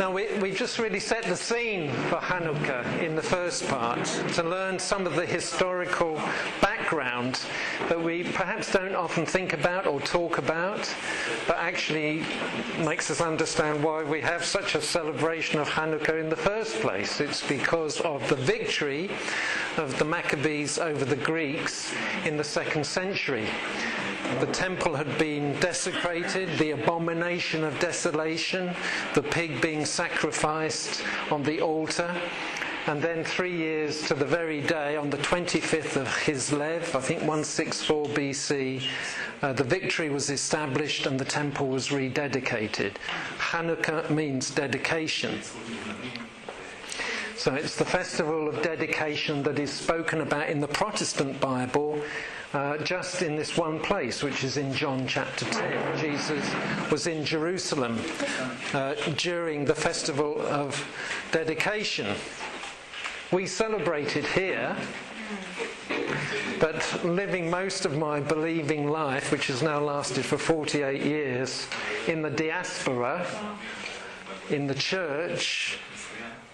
Now, we've just really set the scene for Chanukah in the first part to learn some of the historical background that we perhaps don't often think about or talk about, but actually makes us understand why we have such a celebration of Chanukah in the first place. It's because of the victory of the Maccabees over the Greeks in the 2nd century. The temple had been desecrated, the Abomination of Desolation, the pig being sacrificed on the altar, and then 3 years to the very day, on the 25th of Kislev, I think 164 BC, the victory was established and the temple was rededicated. Chanukah means dedication. So it's the festival of dedication that is spoken about in the Protestant Bible just in this one place, which is in John chapter 10. Jesus was in Jerusalem during the festival of dedication. We celebrate it here, but living most of my believing life, which has now lasted for 48 years, in the diaspora, in the church,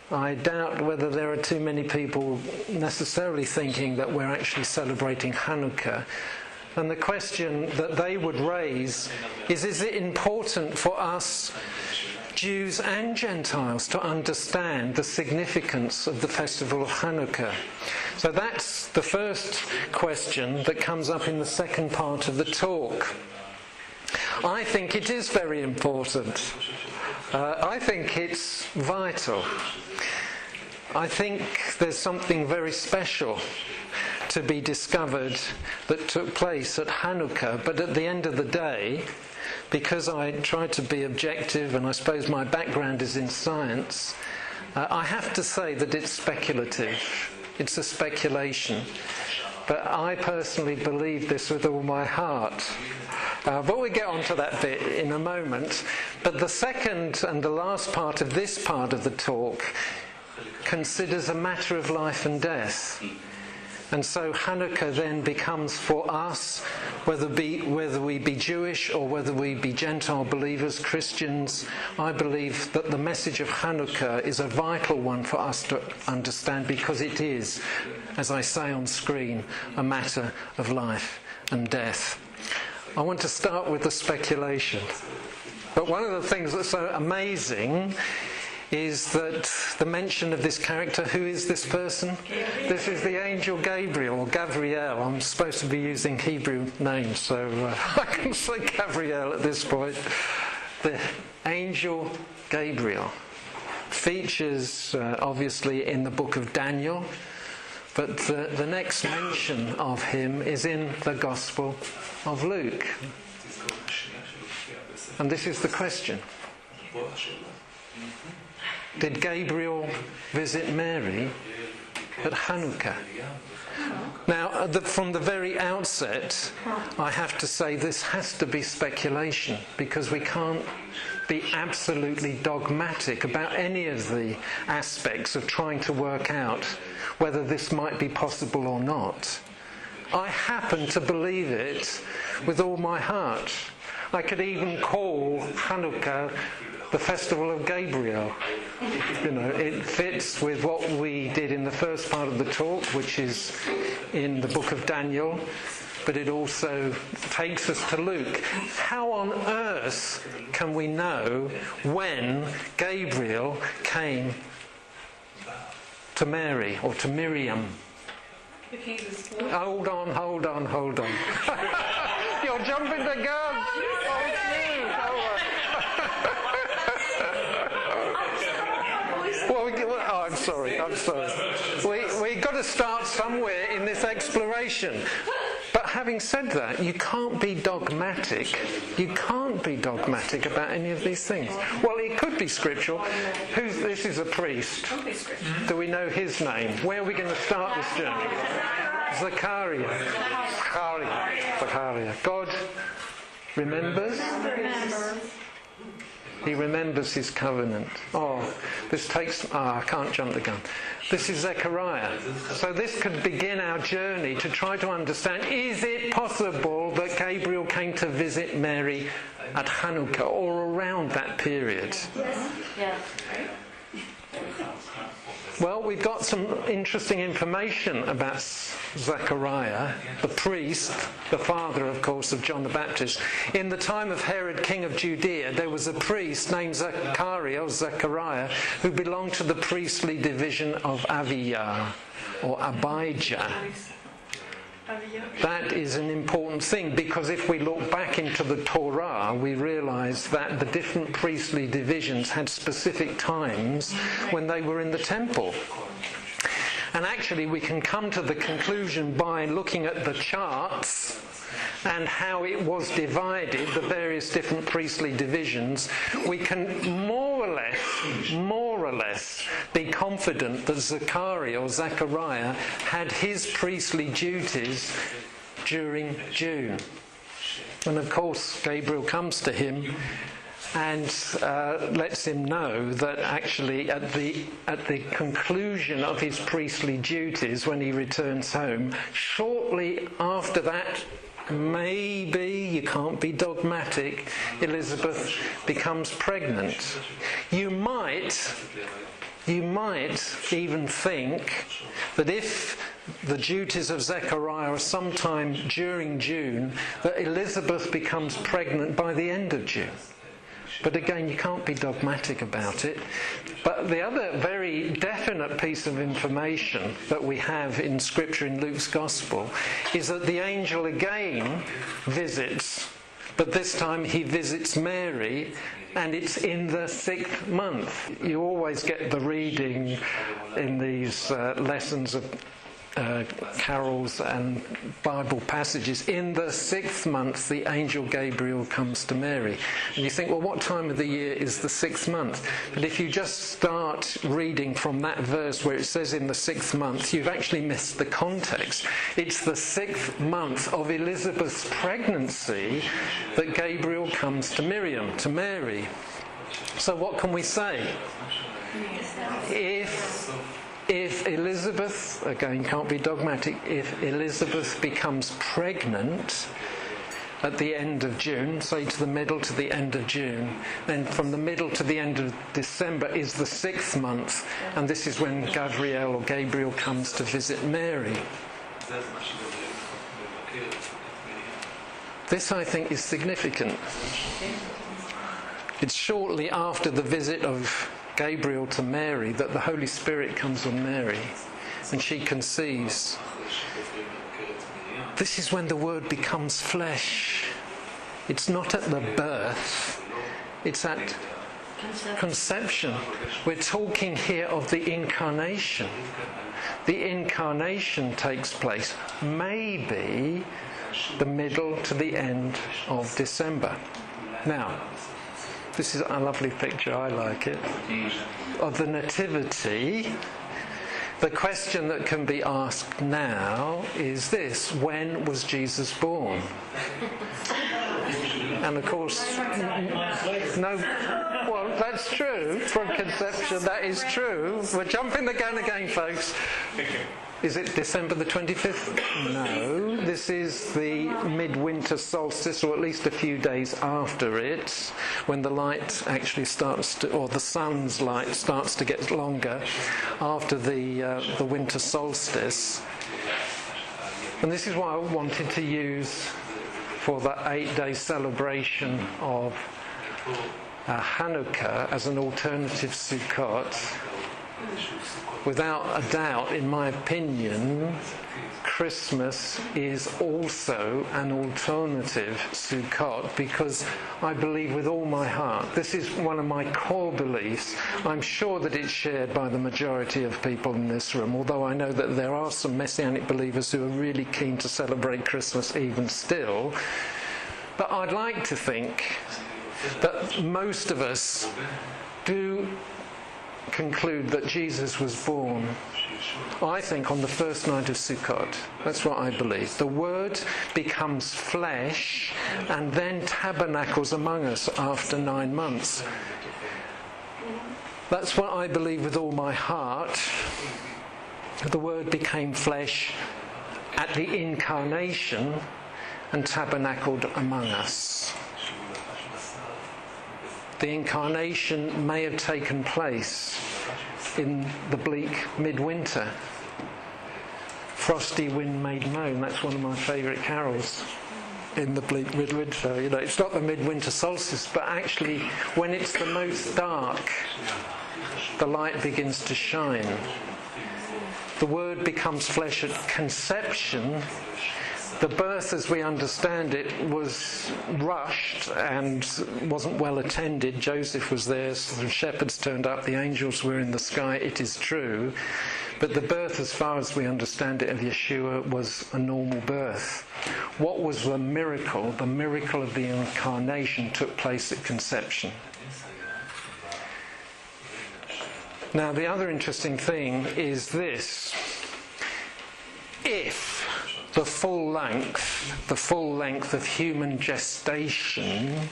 I doubt whether there are too many people necessarily thinking that we're actually celebrating Chanukah. And the question that they would raise is it important for us, Jews and Gentiles, to understand the significance of the festival of Chanukah? So that's the first question that comes up in the second part of the talk. I think it is very important. I think it's vital. I think there's something very special to be discovered that took place at Chanukah, but at the end of the day, because I try to be objective and I suppose my background is in science, I have to say that it's speculative. It's a speculation. But I personally believe this with all my heart. But we'll get onto that bit in a moment. But the second and the last part of this part of the talk considers a matter of life and death. And so Chanukah then becomes for us, whether we be Jewish or whether we be Gentile believers, Christians, I believe that the message of Chanukah is a vital one for us to understand, because it is, as I say on screen, a matter of life and death. I want to start with the speculation. But one of the things that's so amazing is that the mention of this character. Who is this person? This is the angel Gabriel, or Gavriel. I'm supposed to be using Hebrew names, so I can say Gavriel at this point. The angel Gabriel features obviously in the book of Daniel, but the next mention of him is in the Gospel of Luke. And this is the question. Did Gabriel visit Mary at Chanukah? Now, from the very outset, I have to say this has to be speculation, because we can't be absolutely dogmatic about any of the aspects of trying to work out whether this might be possible or not. I happen to believe it with all my heart. I could even call Chanukah the Festival of Gabriel. You know, it fits with what we did in the first part of the talk, which is in the book of Daniel, but it also takes us to Luke. How on earth can we know when Gabriel came to Mary or to Miriam? If he was born. Hold on. You're jumping the gun. I'm sorry. We've got to start somewhere in this exploration. But having said that, you can't be dogmatic. You can't be dogmatic about any of these things. Well, it could be scriptural. This is a priest. Do we know his name? Where are we going to start this journey? Zechariah. God remembers. He remembers his covenant. I can't jump the gun. This is Zechariah. So this could begin our journey to try to understand, is it possible that Gabriel came to visit Mary at Chanukah or around that period? Yes. Yeah. Well, we've got some interesting information about Zechariah, the priest, the father, of course, of John the Baptist. In the time of Herod, king of Judea, there was a priest named Zechariah, who belonged to the priestly division of Abijah, or Abijah. That is an important thing, because if we look back into the Torah, we realise that the different priestly divisions had specific times when they were in the temple. And actually we can come to the conclusion by looking at the charts and how it was divided, the various different priestly divisions. We can more or less be confident that Zechariah had his priestly duties during June. And of course Gabriel comes to him and lets him know that actually at the conclusion of his priestly duties, when he returns home, shortly after that, maybe, you can't be dogmatic, Elizabeth becomes pregnant. You might even think that if the duties of Zechariah are sometime during June, that Elizabeth becomes pregnant by the end of June. But again, you can't be dogmatic about it. But the other very definite piece of information that we have in Scripture in Luke's Gospel is that the angel again visits, but this time he visits Mary, and it's in the 6th month. You always get the reading in these lessons of carols and Bible passages. In the 6th month, the angel Gabriel comes to Mary. And you think, well, what time of the year is the 6th month? But if you just start reading from that verse where it says in the 6th month, you've actually missed the context. It's the 6th month of Elizabeth's pregnancy that Gabriel comes to Mary. So what can we say? If Elizabeth, again, can't be dogmatic, if Elizabeth becomes pregnant at the end of June, say to the middle to the end of June, then from the middle to the end of December is the 6th month, and this is when Gabriel comes to visit Mary. This, I think, is significant. It's shortly after the visit of Gabriel to Mary that the Holy Spirit comes on Mary and she conceives. This is when the Word becomes flesh. It's not at the birth, it's at conception. We're talking here of the Incarnation. The Incarnation takes place maybe the middle to the end of December. Now, this is a lovely picture, I like it, of the Nativity. The question that can be asked now is this: when was Jesus born? And of course, well, that's true. From conception, that is true. We're jumping the gun again, folks. Is it December the 25th? No. This is the midwinter solstice, or at least a few days after it, when the light actually starts to, or the sun's light starts to get longer after the winter solstice. And this is what I wanted to use for the 8-day celebration of Chanukah as an alternative Sukkot. Without a doubt, in my opinion, Christmas is also an alternative Sukkot, because I believe with all my heart, this is one of my core beliefs. I'm sure that it's shared by the majority of people in this room, although I know that there are some Messianic believers who are really keen to celebrate Christmas even still. But I'd like to think that most of us do conclude that Jesus was born, I think, on the first night of Sukkot. That's what I believe. The Word becomes flesh and then tabernacles among us after 9 months. That's what I believe with all my heart. The Word became flesh at the Incarnation and tabernacled among us. the Incarnation may have taken place in the bleak midwinter. Frosty wind made moan, that's one of my favourite carols. In the bleak midwinter, it's not the midwinter solstice, but actually when it's the most dark, the light begins to shine. The Word becomes flesh at conception. The birth, as we understand it, was rushed and wasn't well attended. Joseph was there, so the shepherds turned up, the angels were in the sky, it is true. But the birth, as far as we understand it, of Yeshua was a normal birth. What was the miracle? The miracle of the Incarnation took place at conception. Now, the other interesting thing is this. If the full length of human gestation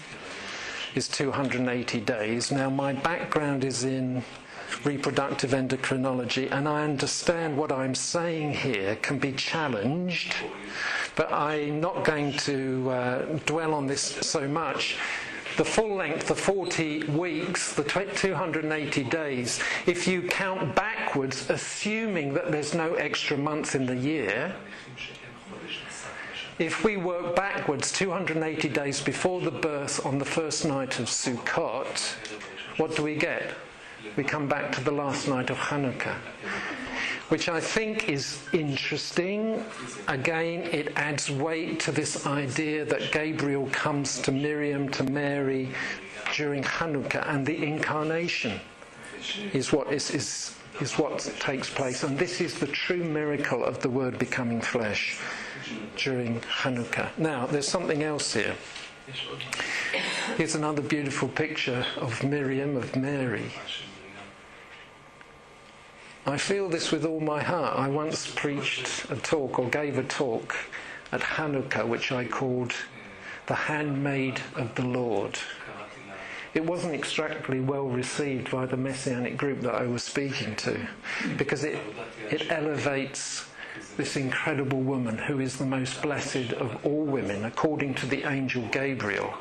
is 280 days, now my background is in reproductive endocrinology, and I understand what I'm saying here can be challenged, but I'm not going to dwell on this so much. The full length, the 40 weeks, the 280 days, if you count backwards, assuming that there's no extra month in the year, if we work backwards 280 days before the birth on the first night of Sukkot, what do we get? We come back to the last night of Chanukah, which I think is interesting. Again, it adds weight to this idea that Gabriel comes to Miriam, to Mary, during Chanukah, and the Incarnation is what takes place. And this is the true miracle of the Word becoming flesh during Chanukah. Now, there's something else here. Here's another beautiful picture of Miriam, of Mary. I feel this with all my heart. I once preached a talk, or gave a talk, at Chanukah, which I called The Handmaid of the Lord. It wasn't extremely well received by the Messianic group that I was speaking to, because it elevates this incredible woman who is the most blessed of all women, according to the angel Gabriel.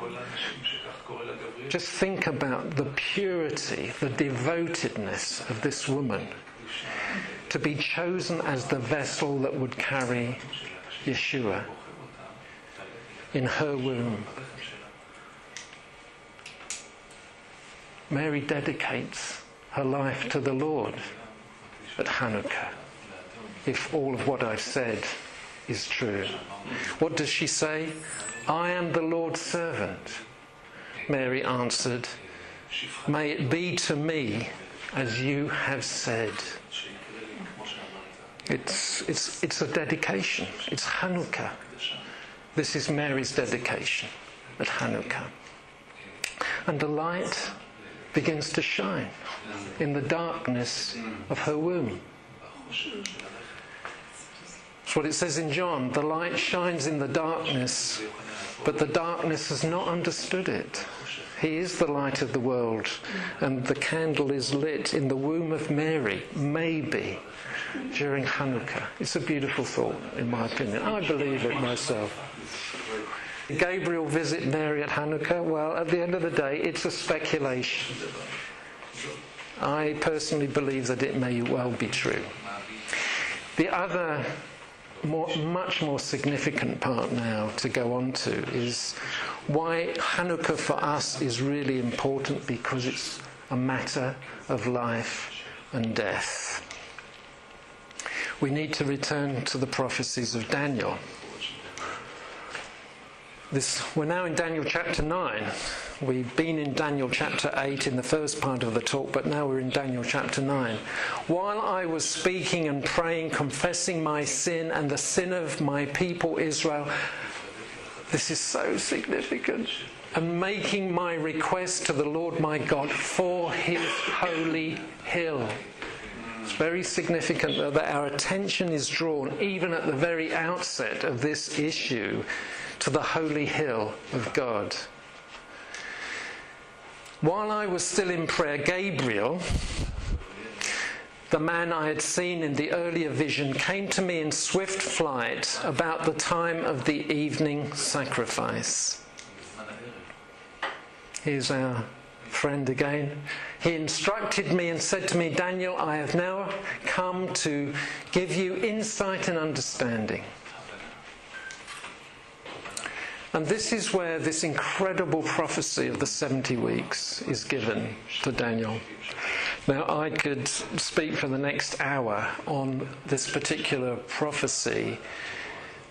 Just think about the purity, the devotedness of this woman, to be chosen as the vessel that would carry Yeshua in her womb. Mary dedicates her life to the Lord at Chanukah, if all of what I've said is true. What does she say? I am the Lord's servant. Mary answered, may it be to me as you have said. It's a dedication. It's Chanukah. This is Mary's dedication at Chanukah. And the light begins to shine in the darkness of her womb. That's what it says in John. The light shines in the darkness, but the darkness has not understood it. He is the light of the world, and the candle is lit in the womb of Mary, maybe during Chanukah. It's a beautiful thought, in my opinion. I believe it myself. Gabriel visit Mary at Chanukah? Well, at the end of the day, it's a speculation. I personally believe that it may well be true. The other much more significant part now to go on to is why Chanukah for us is really important, because it's a matter of life and death. We need to return to the prophecies of Daniel. We're now in Daniel chapter 9. We've been in Daniel chapter 8 in the first part of the talk, but now we're in Daniel chapter 9. While I was speaking and praying, confessing my sin and the sin of my people Israel, this is so significant, and making my request to the Lord my God for his holy hill. It's very significant that our attention is drawn, even at the very outset of this issue, to the holy hill of God. While I was still in prayer, Gabriel, the man I had seen in the earlier vision, came to me in swift flight about the time of the evening sacrifice. Here's our friend again. He instructed me and said to me, Daniel, I have now come to give you insight and understanding. And this is where this incredible prophecy of the 70 weeks is given to Daniel. Now, I could speak for the next hour on this particular prophecy,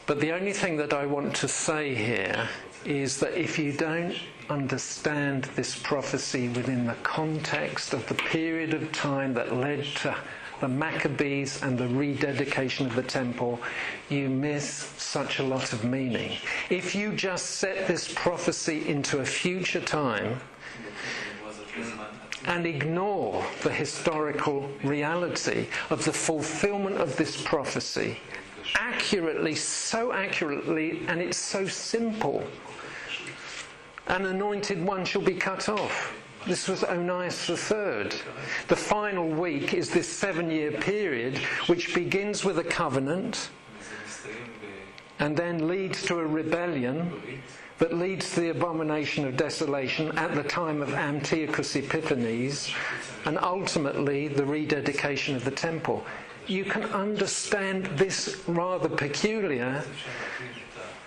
but the only thing that I want to say here is that if you don't understand this prophecy within the context of the period of time that led to the Maccabees and the rededication of the temple, you miss such a lot of meaning. If you just set this prophecy into a future time and ignore the historical reality of the fulfilment of this prophecy, so accurately, and it's so simple, an anointed one shall be cut off. This was Onias III. The final week is this 7-year period which begins with a covenant and then leads to a rebellion that leads to the Abomination of Desolation at the time of Antiochus Epiphanes, and ultimately the rededication of the temple. You can understand this rather peculiar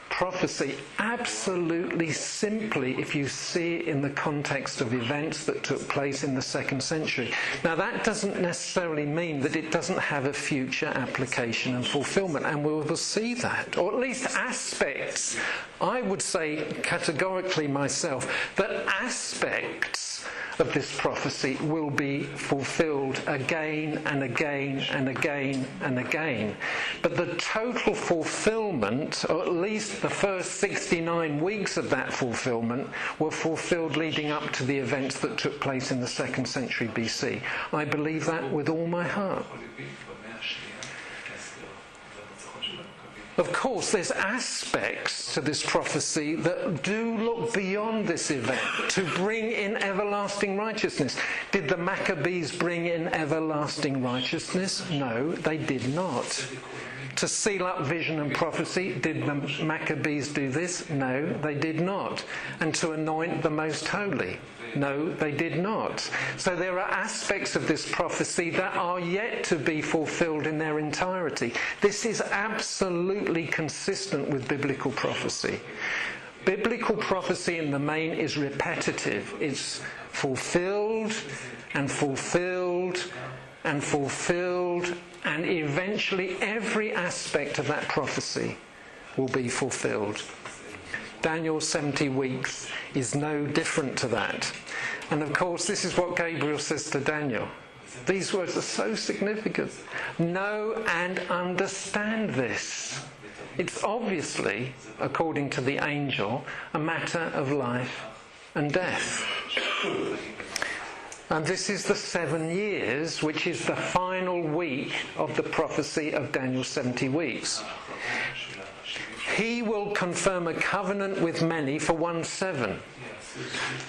prophecy absolutely simply if you see it in the context of events that took place in the 2nd century. Now, that doesn't necessarily mean that it doesn't have a future application and fulfilment, and we will see that, or at least aspects. I would say categorically myself that aspects of this prophecy will be fulfilled again and again and again and again. But the total fulfilment, or at least the first 69 weeks of that fulfilment, were fulfilled leading up to the events that took place in the 2nd century BC. I believe that with all my heart. Of course, there's aspects to this prophecy that do look beyond this event to bring in everlasting righteousness. Did the Maccabees bring in everlasting righteousness? No, they did not. To seal up vision and prophecy, did the Maccabees do this? No, they did not. And to anoint the most holy? No, they did not. So there are aspects of this prophecy that are yet to be fulfilled in their entirety. This is absolutely consistent with biblical prophecy. Biblical prophecy in the main is repetitive. It's fulfilled and fulfilled and fulfilled, and eventually every aspect of that prophecy will be fulfilled. Daniel's 70 weeks is no different to that. And of course, this is what Gabriel says to Daniel. These words are so significant. Know and understand this. It's obviously, according to the angel, a matter of life and death. And this is the 7 years, which is the final week of the prophecy of Daniel's 70 weeks. He will confirm a covenant with many for 1/7.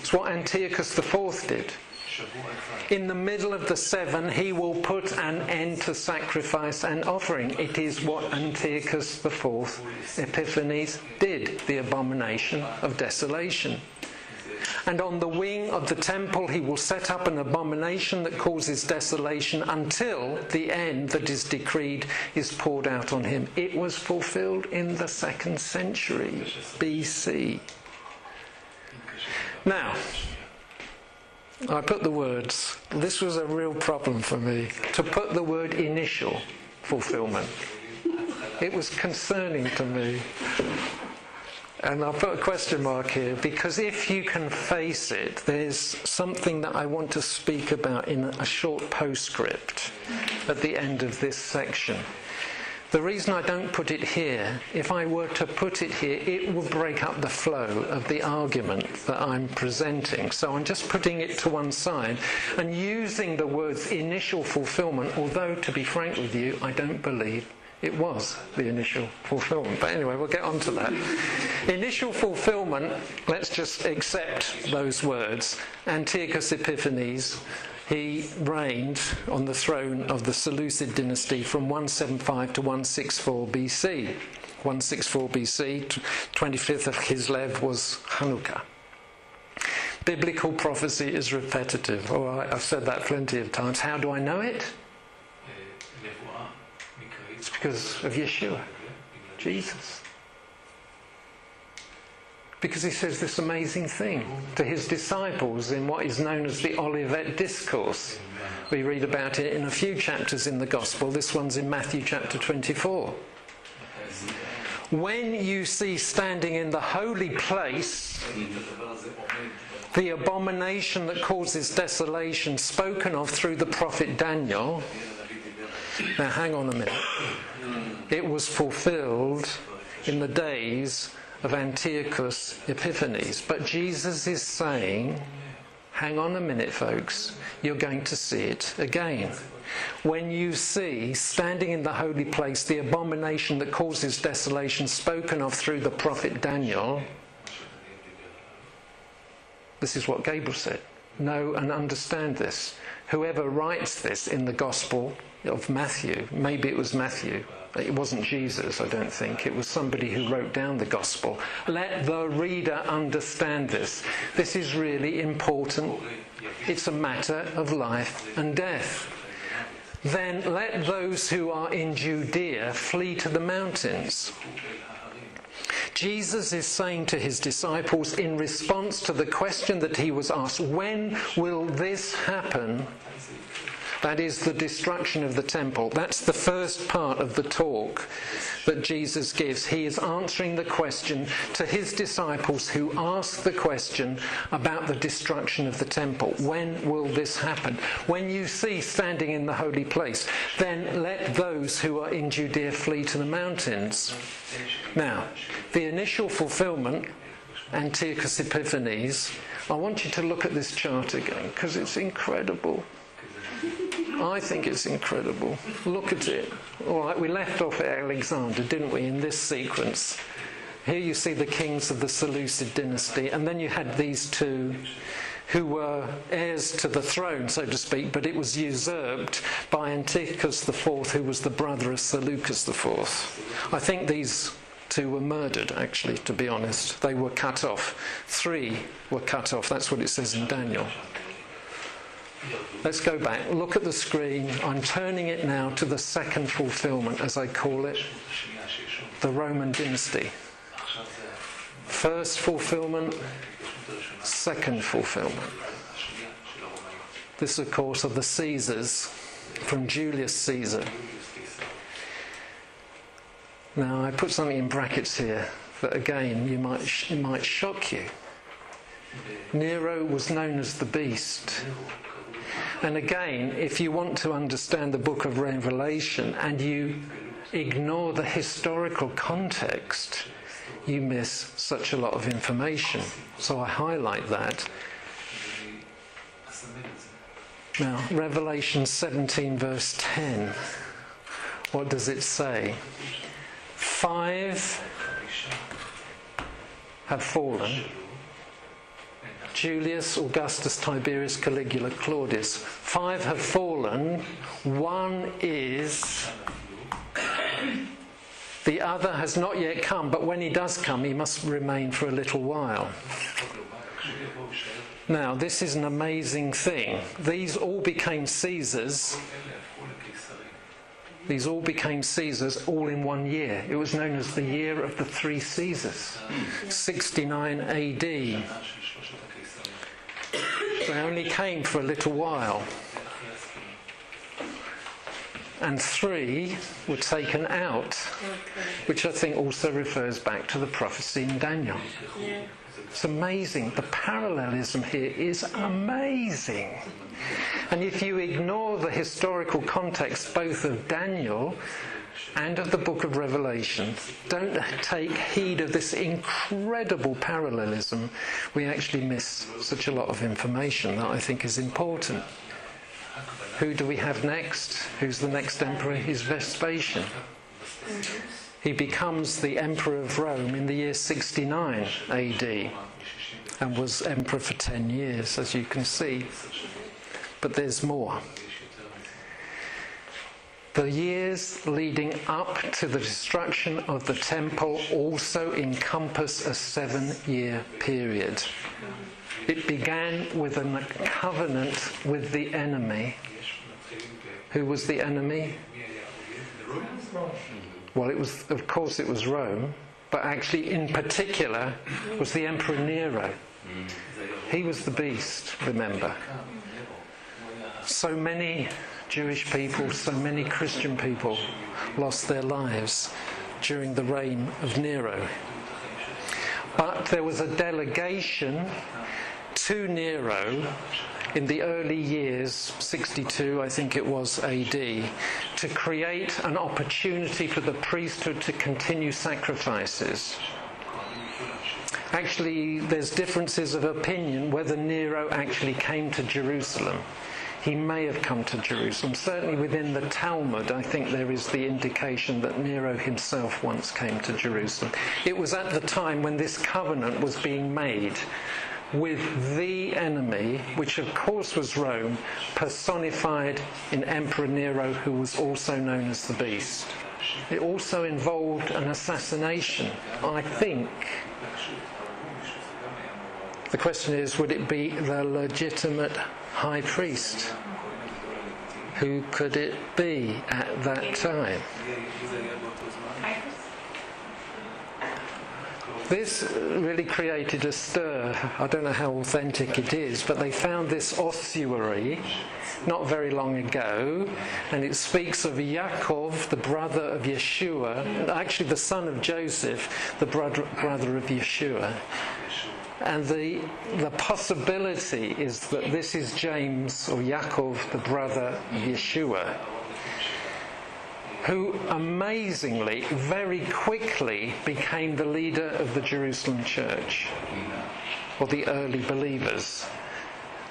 It's what Antiochus IV did. In the middle of the 7, he will put an end to sacrifice and offering. It is what Antiochus IV Epiphanes did, the Abomination of Desolation. And on the wing of the temple he will set up an abomination that causes desolation until the end that is decreed is poured out on him. It was fulfilled in the 2nd century BC. Now, I put the words, this was a real problem for me, to put the word initial fulfilment. It was concerning to me. And I'll put a question mark here, because if you can face it, there's something that I want to speak about in a short postscript at the end of this section. The reason I don't put it here, if I were to put it here, it would break up the flow of the argument that I'm presenting. So I'm just putting it to one side and using the words initial fulfilment, although, to be frank with you, I don't believe it was the initial fulfilment. But anyway, we'll get on to that. Initial fulfilment, let's just accept those words. Antiochus Epiphanes, he reigned on the throne of the Seleucid dynasty from 175 to 164 BC. 164 BC, 25th of Kislev was Chanukah. Biblical prophecy is repetitive. All right, I've said that plenty of times. How do I know it? It's because of Yeshua, Jesus. Because he says this amazing thing to his disciples in what is known as the Olivet Discourse. We read about it in a few chapters in the Gospel. This one's in Matthew chapter 24. When you see standing in the holy place the abomination that causes desolation spoken of through the prophet Daniel. Now hang on a minute. It was fulfilled in the days of Antiochus Epiphanes. But Jesus is saying, hang on a minute, folks, you're going to see it again. When you see, standing in the holy place, the abomination that causes desolation spoken of through the prophet Daniel, this is what Gabriel said. Know and understand this. Whoever writes this in the Gospel of Matthew, maybe it was Matthew, it wasn't Jesus, I don't think, it was somebody who wrote down the Gospel. Let the reader understand this. This is really important. It's a matter of life and death. Then let those who are in Judea flee to the mountains. Jesus is saying to his disciples in response to the question that he was asked, when will this happen? That is the destruction of the temple. That's the first part of the talk that Jesus gives. He is answering the question to his disciples who ask the question about the destruction of the temple. When will this happen? When you see standing in the holy place, then let those who are in Judea flee to the mountains. Now, the initial fulfilment, Antiochus Epiphanes, I want you to look at this chart again because it's incredible. I think it's incredible. Look at it. All right, we left off at Alexander, didn't we, in this sequence. Here you see the kings of the Seleucid dynasty, and then you had these two who were heirs to the throne, so to speak, but it was usurped by Antiochus IV, who was the brother of Seleucus IV. I think these two were murdered, actually, to be honest. They were cut off. 3 were cut off. That's what it says in Daniel. Let's go back. Look at the screen. I'm turning it now to the second fulfilment, as I call it, the Roman dynasty. First fulfilment, second fulfilment. This, of course, are the Caesars from Julius Caesar. Now, I put something in brackets here that, again, it might shock you. Nero was known as the Beast. And again, if you want to understand the book of Revelation and you ignore the historical context, you miss such a lot of information. So I highlight that. Now, Revelation 17 verse 10. What does it say? 5 have fallen. Julius, Augustus, Tiberius, Caligula, Claudius. 5 have fallen. 1 is. The other has not yet come, but when he does come, he must remain for a little while. Now, this is an amazing thing. These all became Caesars. These all became Caesars all in 1 year. It was known as the year of the 3 Caesars. 69 AD. They only came for a little while. And 3 were taken out, which I think also refers back to the prophecy in Daniel. It's amazing. The parallelism here is amazing. And if you ignore the historical context both of Daniel and of the book of Revelation, don't take heed of this incredible parallelism, we actually miss such a lot of information that I think is important. Who do we have next? Who's the next emperor? He's Vespasian. He becomes the emperor of Rome in the year 69 AD and was emperor for 10 years, as you can see. But there's more. The years leading up to the destruction of the temple also encompass a 7-year period. It began with a covenant with the enemy. Who was the enemy? Well, of course it was Rome, but actually in particular was the Emperor Nero. He was the beast, remember. So many Jewish people, so many Christian people lost their lives during the reign of Nero. But there was a delegation to Nero in the early years, 62 I think it was AD, to create an opportunity for the priesthood to continue sacrifices. Actually, there's differences of opinion whether Nero actually came to Jerusalem. He may have come to Jerusalem. Certainly within the Talmud, I think there is the indication that Nero himself once came to Jerusalem. It was at the time when this covenant was being made with the enemy, which of course was Rome, personified in Emperor Nero, who was also known as the Beast. It also involved an assassination, I think. The question is, would it be the legitimate high priest? Who could it be at that time? This really created a stir. I don't know how authentic it is, but they found this ossuary not very long ago, and it speaks of Yaakov, the brother of Yeshua, actually the son of Joseph, the brother of Yeshua. And the possibility is that this is James, or Yaakov, the brother of Yeshua, who amazingly, very quickly became the leader of the Jerusalem church, or the early believers.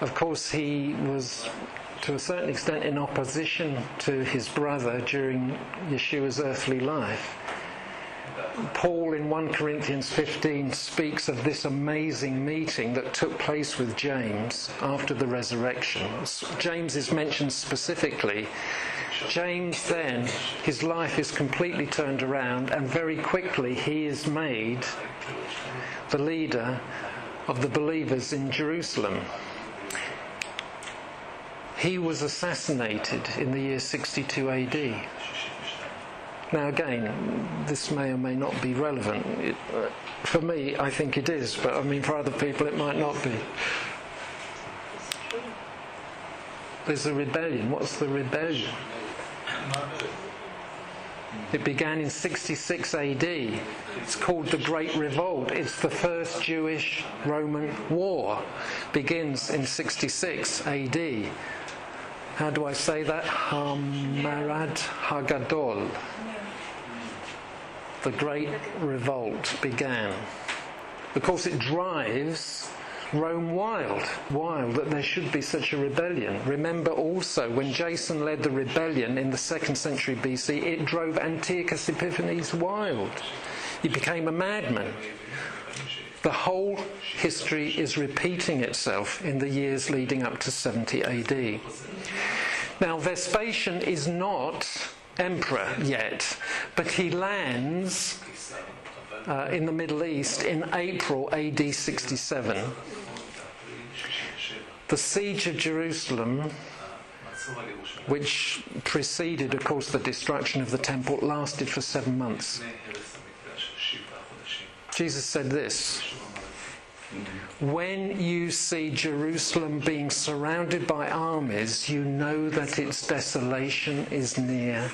Of course, he was, to a certain extent, in opposition to his brother during Yeshua's earthly life. Paul in 1 Corinthians 15 speaks of this amazing meeting that took place with James after the resurrection. James is mentioned specifically. James then, his life is completely turned around, and very quickly he is made the leader of the believers in Jerusalem. He was assassinated in the year 62 AD. Now again, this may or may not be relevant. For me, I think it is, but I mean for other people it might not be. There's a rebellion. What's the rebellion? It began in 66 AD. It's called the Great Revolt. It's the first Jewish-Roman war. Begins in 66 AD. How do I say that? Hamarad Hagadol. The Great Revolt began. Of course, it drives Rome wild that there should be such a rebellion. Remember also, when Jason led the rebellion in the 2nd century BC, it drove Antiochus Epiphanes wild. He became a madman. The whole history is repeating itself in the years leading up to 70 AD. Now, Vespasian is not emperor yet, but he lands in the Middle East in April AD 67. The siege of Jerusalem, which preceded, of course, the destruction of the temple, lasted for 7 months. Jesus said this: when you see Jerusalem being surrounded by armies, you know that its desolation is near.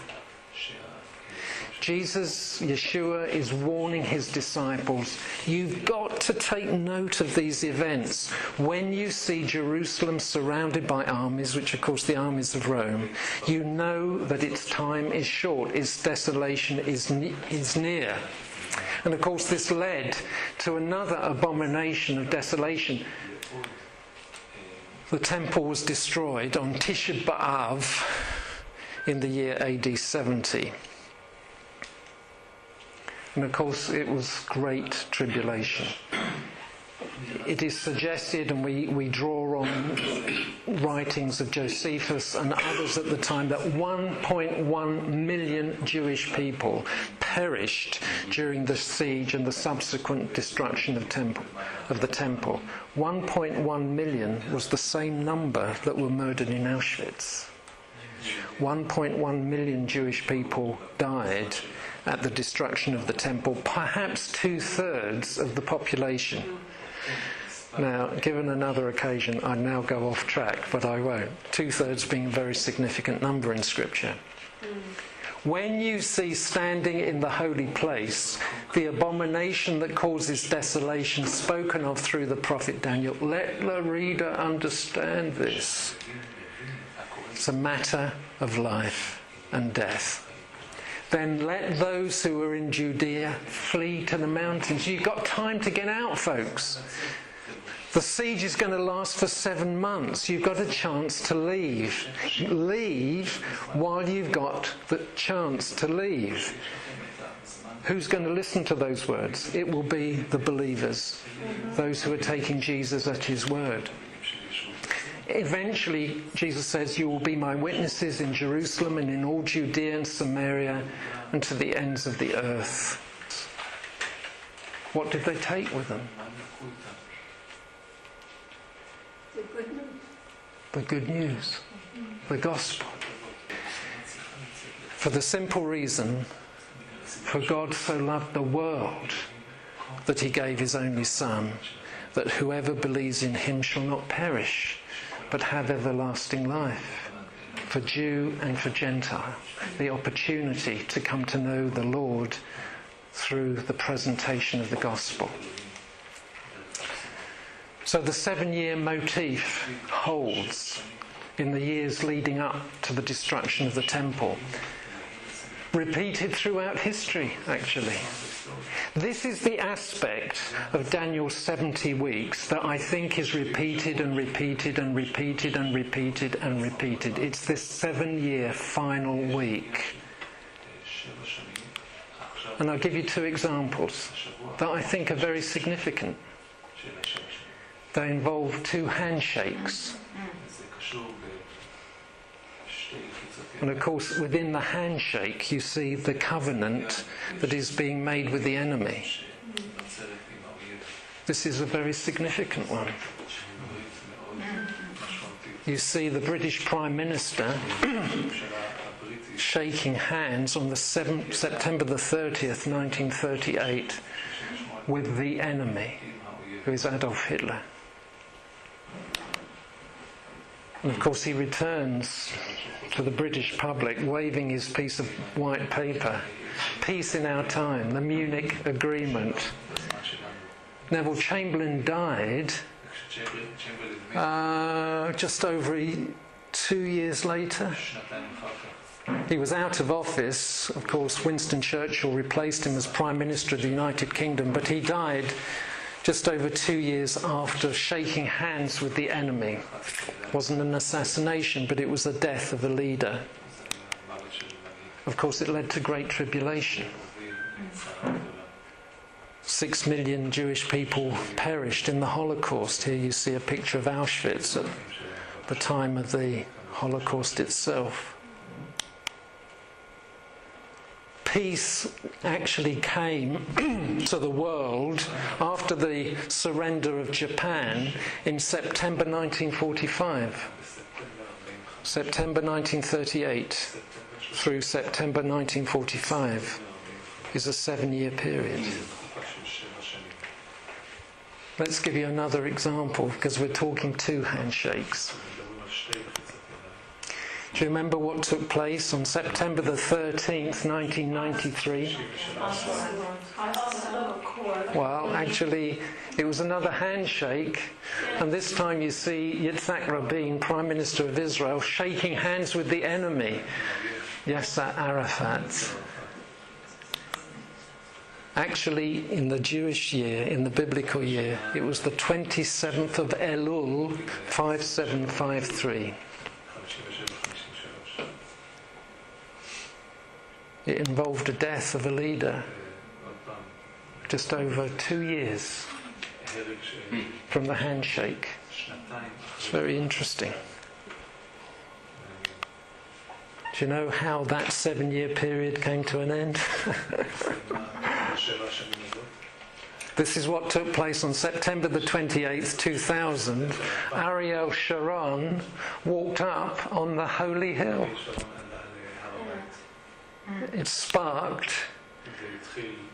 Jesus, Yeshua, is warning his disciples, you've got to take note of these events. When you see Jerusalem surrounded by armies, which of course the armies of Rome, you know that its time is short, its desolation is near. And of course this led to another abomination of desolation. The temple was destroyed on Tisha B'Av in the year AD 70. And of course it was great tribulation. it is suggested, and we draw on writings of Josephus and others at the time, that 1.1 million Jewish people perished during the siege and the subsequent destruction of the temple. 1.1 million was the same number that were murdered in Auschwitz. 1.1 million Jewish people died at the destruction of the temple, perhaps 2/3 of the population. Now, given another occasion, I'd now go off track, but I won't. 2/3 being a very significant number in Scripture. When you see standing in the holy place the abomination that causes desolation spoken of through the prophet Daniel, let the reader understand this. It's a matter of life and death. Then let those who are in Judea flee to the mountains. You've got time to get out, folks. The siege is going to last for 7 months. You've got a chance to leave. Leave while you've got the chance to leave. Who's going to listen to those words? It will be the believers, those who are taking Jesus at his word. Eventually, Jesus says, you will be my witnesses in Jerusalem and in all Judea and Samaria and to the ends of the earth. What did they take with them? The good news. The gospel. For the simple reason, for God so loved the world that he gave his only Son, that whoever believes in him shall not perish, but have everlasting life. For Jew and for Gentile, the opportunity to come to know the Lord through the presentation of the gospel. So the 7-year motif holds in the years leading up to the destruction of the temple. Repeated throughout history, actually. This is the aspect of Daniel's 70 weeks that I think is repeated and repeated and repeated and repeated and repeated. It's this 7-year final week. And I'll give you 2 examples that I think are very significant. They involve 2 handshakes. And of course, within the handshake, you see the covenant that is being made with the enemy. This is a very significant one. You see the British Prime Minister shaking hands on the September the 30th, 1938, with the enemy, who is Adolf Hitler. And of course, he returns to the British public waving his piece of white paper. Peace in our time, the Munich Agreement. Neville Chamberlain died just over 2 years later. He was out of office. Of course, Winston Churchill replaced him as Prime Minister of the United Kingdom, but he died just over 2 years after shaking hands with the enemy. It wasn't an assassination, but it was the death of a leader. Of course, it led to great tribulation. 6 million Jewish people perished in the Holocaust. Here you see a picture of Auschwitz at the time of the Holocaust itself. Peace actually came to the world after the surrender of Japan in September 1945. September 1938 through September 1945 is a 7-year period. Let's give you another example, because we're talking 2 handshakes. Do you remember what took place on September the 13th, 1993? Well, actually, it was another handshake, and this time you see Yitzhak Rabin, Prime Minister of Israel, shaking hands with the enemy, Yasser Arafat. Actually, in the Jewish year, in the biblical year, it was the 27th of Elul, 5753. It involved the death of a leader just over 2 years from the handshake. It's very interesting. Do you know how that 7-year period came to an end? This is what took place on September the 28th, 2000. Ariel Sharon walked up on the Holy Hill. It sparked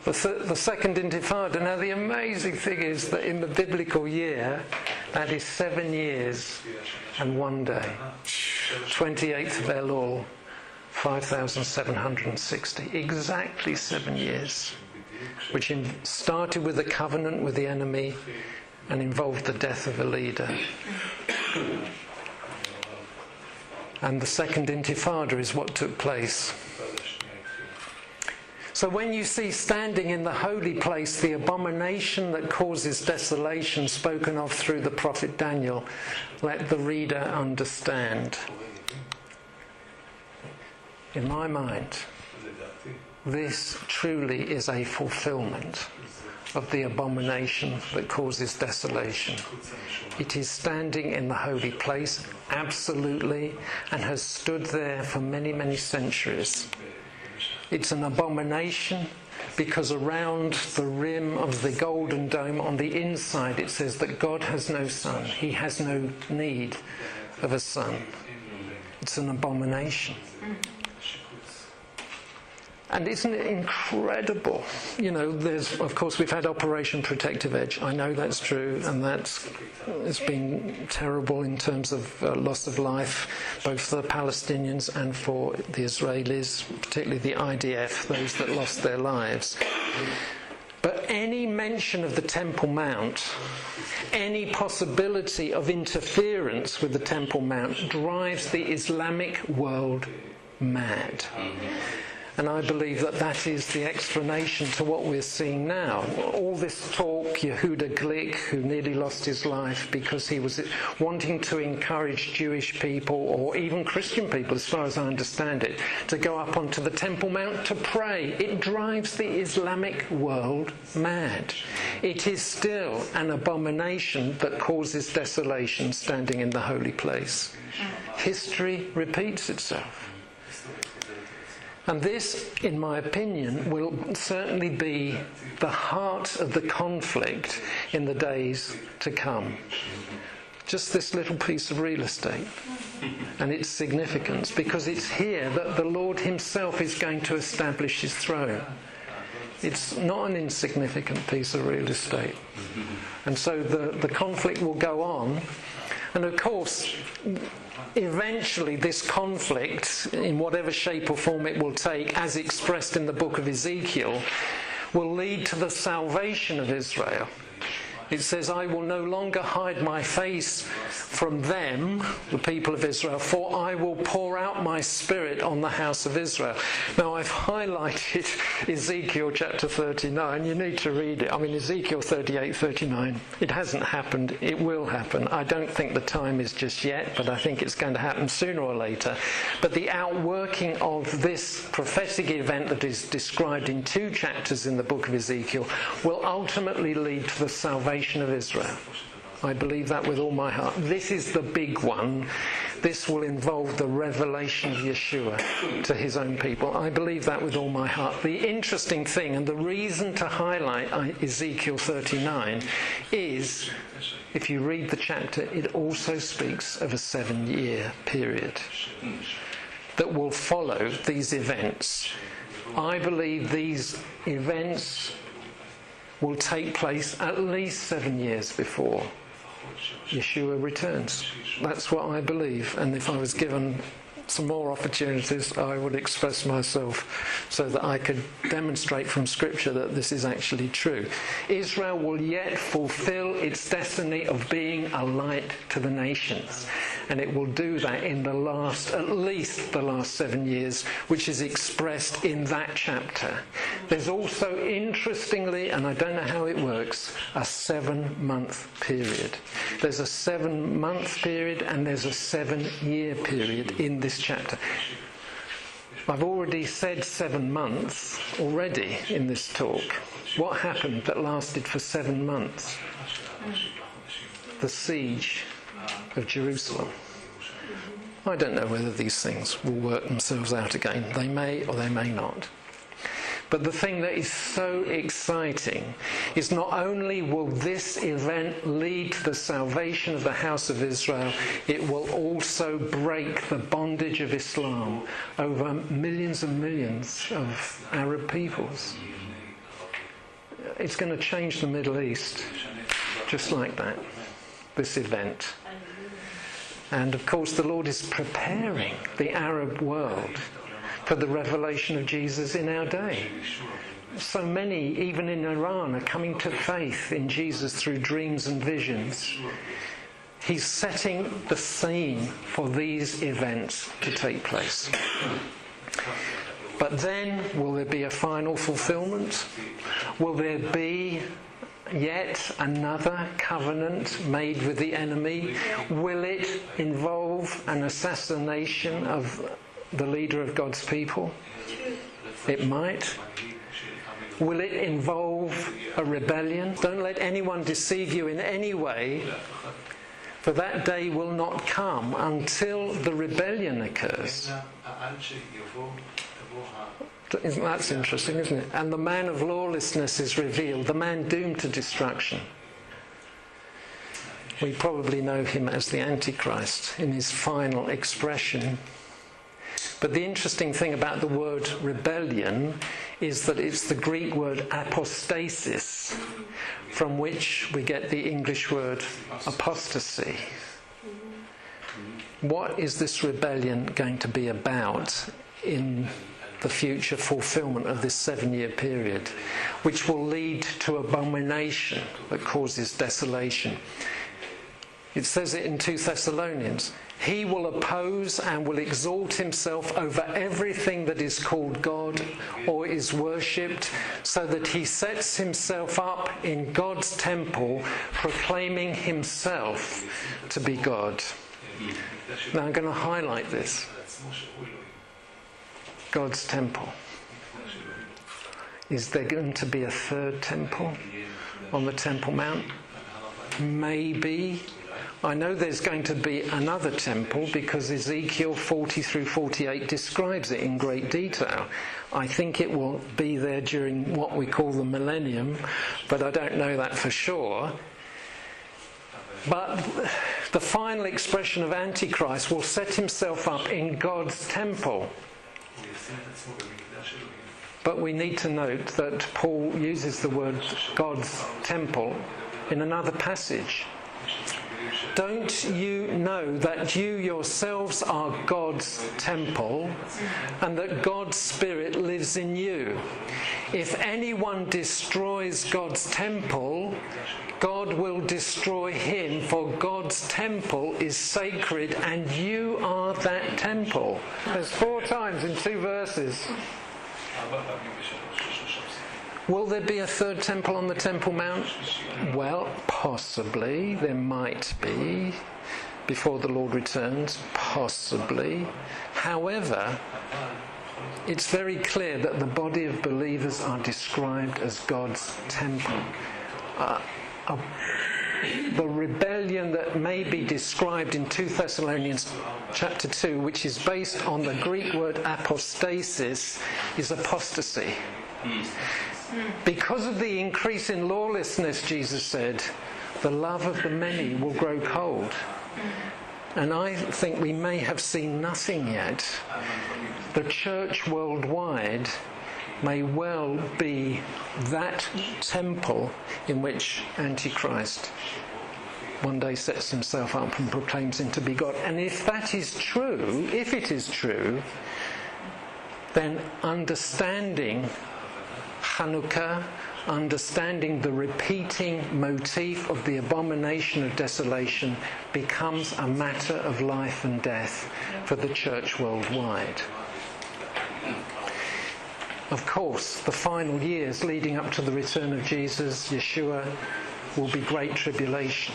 the second Intifada. Now the amazing thing is that in the biblical year, that is 7 years and 1 day. 28th of Elul, 5760. Exactly 7 years. Which started with a covenant with the enemy and involved the death of a leader. And the second Intifada is what took place. So when you see standing in the holy place the abomination that causes desolation spoken of through the prophet Daniel, let the reader understand. In my mind, this truly is a fulfilment of the abomination that causes desolation. It is standing in the holy place, absolutely, and has stood there for many, many centuries. It's an abomination because around the rim of the golden dome on the inside it says that God has no son. He has no need of a son. It's an abomination. And isn't it incredible? You know, of course, we've had Operation Protective Edge. I know that's true, and it's been terrible in terms of loss of life, both for the Palestinians and for the Israelis, particularly the IDF, those that lost their lives. But any mention of the Temple Mount, any possibility of interference with the Temple Mount drives the Islamic world mad. And I believe that that is the explanation to what we're seeing now. All this talk, Yehuda Glick, who nearly lost his life because he was wanting to encourage Jewish people, or even Christian people, as far as I understand it, to go up onto the Temple Mount to pray. It drives the Islamic world mad. It is still an abomination that causes desolation standing in the holy place. History repeats itself. And this, in my opinion, will certainly be the heart of the conflict in the days to come. Just this little piece of real estate and its significance, because it's here that the Lord himself is going to establish his throne. It's not an insignificant piece of real estate. And so the conflict will go on. And of course, eventually this conflict, in whatever shape or form it will take, as expressed in the book of Ezekiel, will lead to the salvation of Israel. It says, I will no longer hide my face from them, the people of Israel, for I will pour out my spirit on the house of Israel. Now, I've highlighted Ezekiel chapter 39. You need to read it. I mean, Ezekiel 38, 39. It hasn't happened. It will happen. I don't think the time is just yet, but I think it's going to happen sooner or later. But the outworking of this prophetic event that is described in 2 chapters in the book of Ezekiel will ultimately lead to the salvation of Israel. I believe that with all my heart. This is the big one. This will involve the revelation of Yeshua to his own people. I believe that with all my heart. The interesting thing, and the reason to highlight Ezekiel 39, is, if you read the chapter, it also speaks of a 7-year period that will follow these events. I believe these events will take place at least 7 years before Yeshua returns. That's what I believe. And if I was given some more opportunities, I would express myself so that I could demonstrate from Scripture that this is actually true. Israel will yet fulfill its destiny of being a light to the nations. And it will do that in at least the last 7 years, which is expressed in that chapter. There's also, interestingly, and I don't know how it works, a 7-month period. There's a 7-month period and there's a 7-year period in this chapter. I've already said 7 months already in this talk. What happened that lasted for 7 months? The siege of Jerusalem. I don't know whether these things will work themselves out again. They may or they may not. But the thing that is so exciting is not only will this event lead to the salvation of the house of Israel, it will also break the bondage of Islam over millions and millions of Arab peoples. It's going to change the Middle East, just like that, this event. And of course the Lord is preparing the Arab world for the revelation of Jesus in our day. So many, even in Iran, are coming to faith in Jesus through dreams and visions. He's setting the scene for these events to take place. But then, will there be a final fulfilment? Will there be yet another covenant made with the enemy? Will it involve an assassination of the leader of God's people? It might. Will it involve a rebellion? Don't let anyone deceive you in any way, for that day will not come until the rebellion occurs. That's interesting, isn't it? And the man of lawlessness is revealed, the man doomed to destruction. We probably know him as the Antichrist in his final expression. But the interesting thing about the word rebellion is that it's the Greek word apostasis, from which we get the English word apostasy. What is this rebellion going to be about in the future fulfilment of this 7-year period, which will lead to abomination that causes desolation? It says it in 2 Thessalonians. He will oppose and will exalt himself over everything that is called God or is worshipped, so that he sets himself up in God's temple, proclaiming himself to be God. Now I'm going to highlight this. God's temple. Is there going to be a third temple on the Temple Mount? Maybe. I know there's going to be another temple because Ezekiel 40 through 48 describes it in great detail. I think it will be there during what we call the millennium, but I don't know that for sure. But the final expression of Antichrist will set himself up in God's temple. But we need to note that Paul uses the word God's temple in another passage. Don't you know that you yourselves are God's temple and that God's Spirit lives in you? If anyone destroys God's temple, God will destroy him, for God's temple is sacred and you are that temple. There's 4 times in 2 verses. Will there be a third temple on the Temple Mount? Well, possibly. There might be. Before the Lord returns, possibly. However, it's very clear that the body of believers are described as God's temple. The rebellion that may be described in 2 Thessalonians chapter 2, which is based on the Greek word apostasis, is apostasy. Because of the increase in lawlessness, Jesus said, the love of the many will grow cold. And I think we may have seen nothing yet. The church worldwide may well be that temple in which Antichrist one day sets himself up and proclaims him to be God. And if that is true, if it is true, then understanding Chanukah, understanding the repeating motif of the abomination of desolation becomes a matter of life and death for the church worldwide. Of course, the final years leading up to the return of Jesus, Yeshua, will be great tribulation.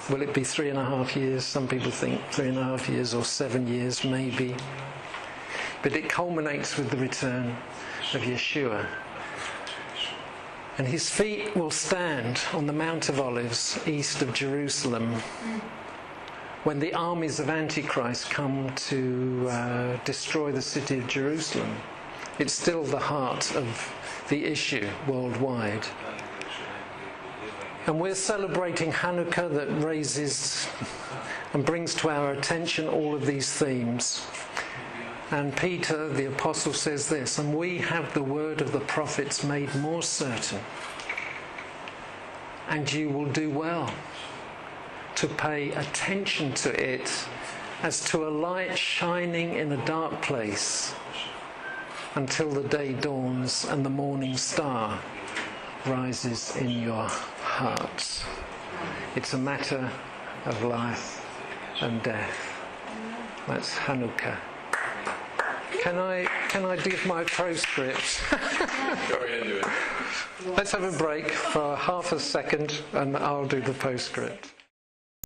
Will it be 3.5 years? Some people think 3.5 years or 7 years, maybe. But it culminates with the return of Yeshua. And his feet will stand on the Mount of Olives, east of Jerusalem, when the armies of Antichrist come to destroy the city of Jerusalem. It's still the heart of the issue worldwide. And we're celebrating Chanukah that raises and brings to our attention all of these themes. And Peter, the apostle, says this, and we have the word of the prophets made more certain, and you will do well to pay attention to it as to a light shining in a dark place until the day dawns and the morning star rises in your hearts. It's a matter of life and death. That's Chanukah. Can I give my postscript? Go ahead and do it. Let's have a break for half a second and I'll do the postscript.